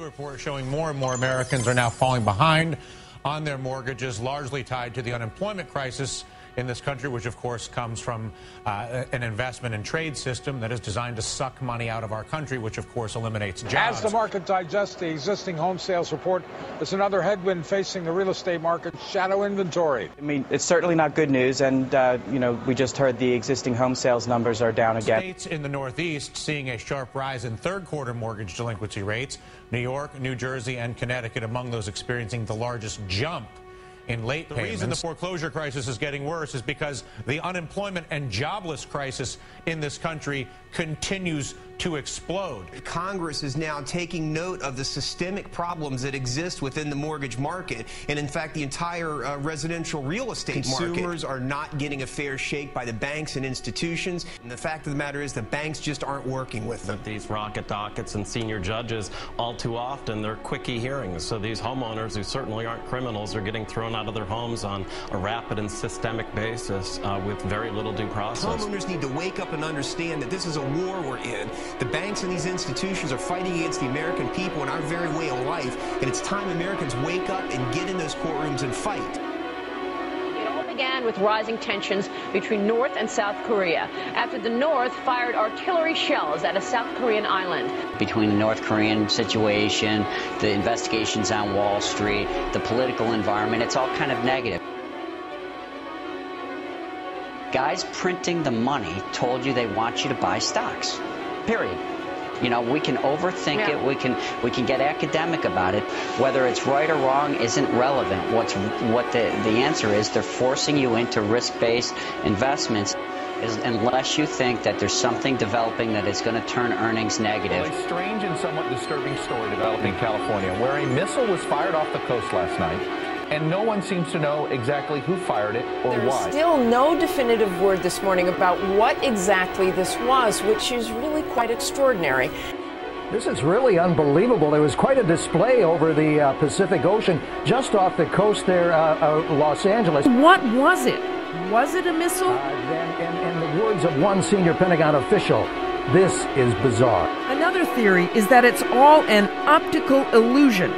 new report showing more and more Americans are now falling behind on their mortgages, largely tied to the unemployment crisis in this country, which of course comes from an investment and trade system that is designed to suck money out of our country, which of course eliminates jobs. As the market digests the existing home sales report, there's another headwind facing the real estate market: shadow inventory. I mean, it's certainly not good news, and we just heard the existing home sales numbers are down again. States in the Northeast seeing a sharp rise in third-quarter mortgage delinquency rates. New York, New Jersey, and Connecticut among those experiencing the largest jump in late payments. The reason the foreclosure crisis is getting worse is because the unemployment and jobless crisis in this country continues to explode. Congress is now taking note of the systemic problems that exist within the mortgage market and, in fact, the entire residential real estate market. Consumers are not getting a fair shake by the banks and institutions. And the fact of the matter is the banks just aren't working with them. These rocket dockets and senior judges, all too often, they're quickie hearings. So these homeowners, who certainly aren't criminals, are getting thrown out of their homes on a rapid and systemic basis with very little due process. Homeowners need to wake up and understand that this is a war we're in. The banks and these institutions are fighting against the American people and our very way of life, and it's time Americans wake up and get in those courtrooms and fight. It all began with rising tensions between North and South Korea after the North fired artillery shells at a South Korean island. Between the North Korean situation, the investigations on Wall Street, the political environment, it's all kind of negative. Guys printing the money told you they want you to buy stocks. Period. You know, we can overthink it. We can get academic about it. Whether it's right or wrong isn't relevant. What the answer is, they're forcing you into risk-based investments unless you think that there's something developing that is going to turn earnings negative. Well, a strange and somewhat disturbing story developed in California, where a missile was fired off the coast last night, and no one seems to know exactly who fired it or why. There's still no definitive word this morning about what exactly this was, which is really quite extraordinary. This is really unbelievable. There was quite a display over the Pacific Ocean just off the coast there, Los Angeles. What was it? Was it a missile? In the words of one senior Pentagon official, this is bizarre. Another theory is that it's all an optical illusion.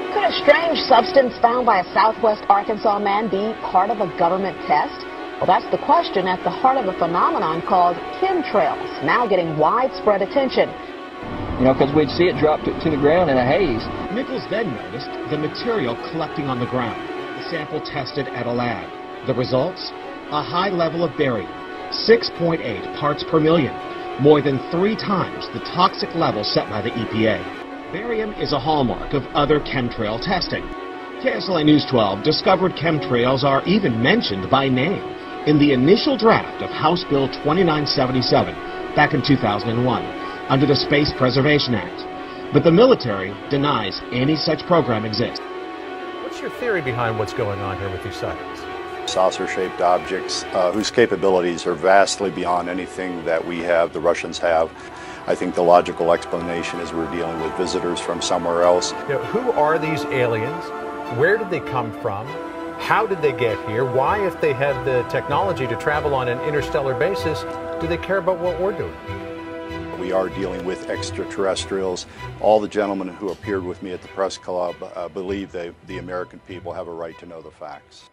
Could a strange substance found by a southwest Arkansas man be part of a government test? Well, that's the question at the heart of a phenomenon called chemtrails, now getting widespread attention. You know, because we'd see it drop to the ground in a haze. Nichols then noticed the material collecting on the ground. The sample tested at a lab. The results? A high level of barium, 6.8 parts per million, more than 3 times the toxic level set by the EPA. Barium is a hallmark of other chemtrail testing. KSLA News 12 discovered chemtrails are even mentioned by name in the initial draft of House Bill 2977 back in 2001 under the Space Preservation Act. But the military denies any such program exists. What's your theory behind what's going on here with these sightings? Saucer-shaped objects whose capabilities are vastly beyond anything that we have, the Russians have. I think the logical explanation is we're dealing with visitors from somewhere else. You know, who are these aliens? Where did they come from? How did they get here? Why, if they have the technology to travel on an interstellar basis, do they care about what we're doing? We are dealing with extraterrestrials. All the gentlemen who appeared with me at the press club believe the American people have a right to know the facts.